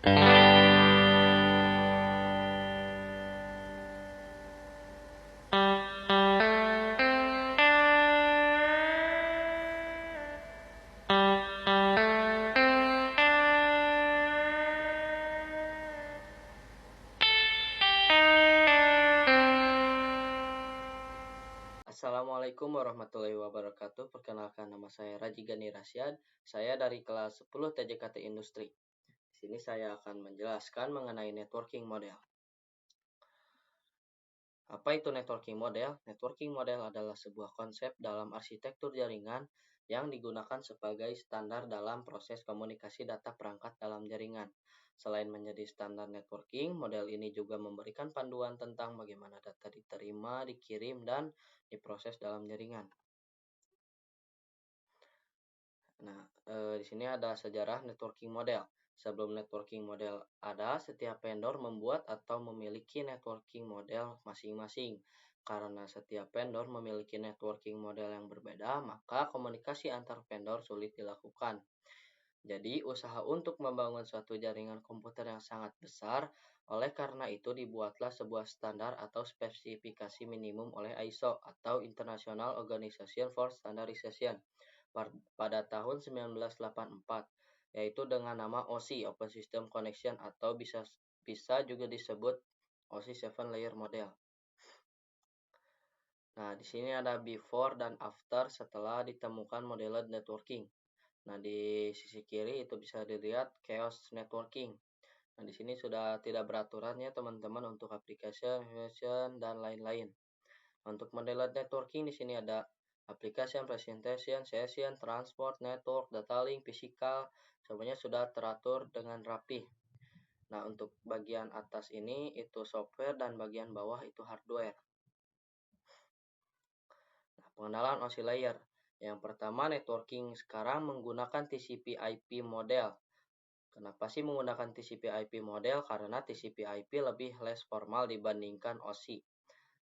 Assalamualaikum warahmatullahi wabarakatuh. Perkenalkan, nama saya Raji Gani Rasyad. Saya dari kelas 10 TJKT Industri. Di sini saya akan menjelaskan mengenai networking model. Apa itu networking model? Networking model adalah sebuah konsep dalam arsitektur jaringan yang digunakan sebagai standar dalam proses komunikasi data perangkat dalam jaringan. Selain menjadi standar networking, model ini juga memberikan panduan tentang bagaimana data diterima, dikirim, dan diproses dalam jaringan. Nah, di sini ada sejarah networking model. Sebelum networking model ada, setiap vendor membuat atau memiliki networking model masing-masing. Karena setiap vendor memiliki networking model yang berbeda, maka komunikasi antar vendor sulit dilakukan. Jadi, usaha untuk membangun suatu jaringan komputer yang sangat besar, oleh karena itu dibuatlah sebuah standar atau spesifikasi minimum oleh ISO atau International Organization for Standardization pada tahun 1984, yaitu dengan nama OSI, Open System Connection, atau bisa juga disebut OSI 7 Layer Model. Nah, di sini ada before dan after setelah ditemukan model networking. Nah, di sisi kiri itu bisa dilihat chaos networking. Nah, di sini sudah tidak beraturan ya teman-teman untuk application, dan lain-lain. Untuk model networking di sini ada application, presentation, session, transport, network, data link, physical, semuanya sudah teratur dengan rapi. Nah, untuk bagian atas ini itu software dan bagian bawah itu hardware. Nah, pengenalan OSI layer. Yang pertama, networking sekarang menggunakan TCP/IP model. Kenapa sih menggunakan TCP/IP model? Karena TCP/IP lebih less formal dibandingkan OSI.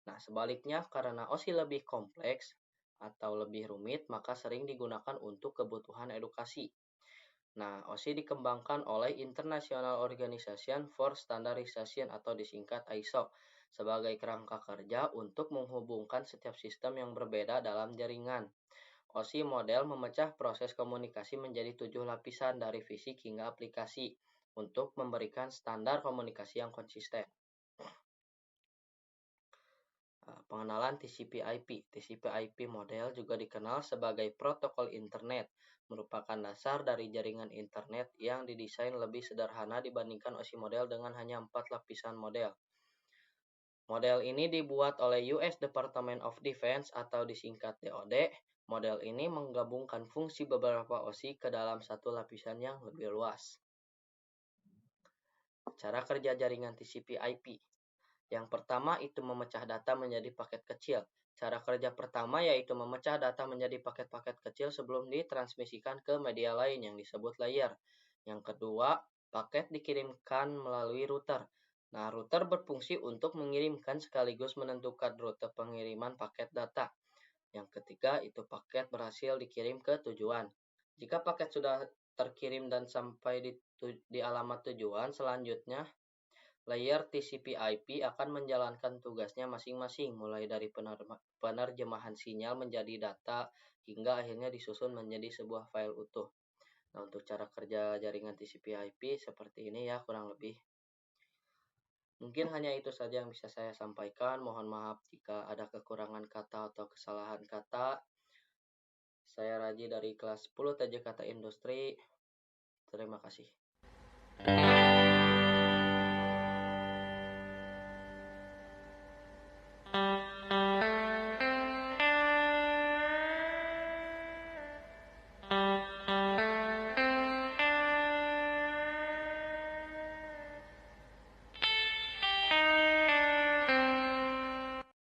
Nah, sebaliknya karena OSI lebih kompleks atau lebih rumit, maka sering digunakan untuk kebutuhan edukasi. Nah, OSI dikembangkan oleh International Organization for Standardization atau disingkat ISO sebagai kerangka kerja untuk menghubungkan setiap sistem yang berbeda dalam jaringan. OSI model memecah proses komunikasi menjadi 7 lapisan dari fisik hingga aplikasi untuk memberikan standar komunikasi yang konsisten. Pengenalan TCP/IP. TCP/IP model juga dikenal sebagai protokol internet, merupakan dasar dari jaringan internet yang didesain lebih sederhana dibandingkan OSI model dengan hanya 4 lapisan model. Model ini dibuat oleh US Department of Defense atau disingkat DoD. Model ini menggabungkan fungsi beberapa OSI ke dalam satu lapisan yang lebih luas. Cara kerja jaringan TCP/IP. Yang pertama itu memecah data menjadi paket kecil. Cara kerja pertama yaitu memecah data menjadi paket-paket kecil sebelum ditransmisikan ke media lain yang disebut layer. Yang kedua, paket dikirimkan melalui router. Nah, router berfungsi untuk mengirimkan sekaligus menentukan rute pengiriman paket data. Yang ketiga, itu paket berhasil dikirim ke tujuan. Jika paket sudah terkirim dan sampai di alamat tujuan, selanjutnya layer TCP/IP akan menjalankan tugasnya masing-masing, mulai dari penerjemahan sinyal menjadi data hingga akhirnya disusun menjadi sebuah file utuh. Nah, untuk cara kerja jaringan TCP/IP seperti ini ya kurang lebih. Mungkin hanya itu saja yang bisa saya sampaikan. Mohon maaf jika ada kekurangan kata atau kesalahan kata. Saya Raji dari kelas 10 TJKT Industri. Terima kasih.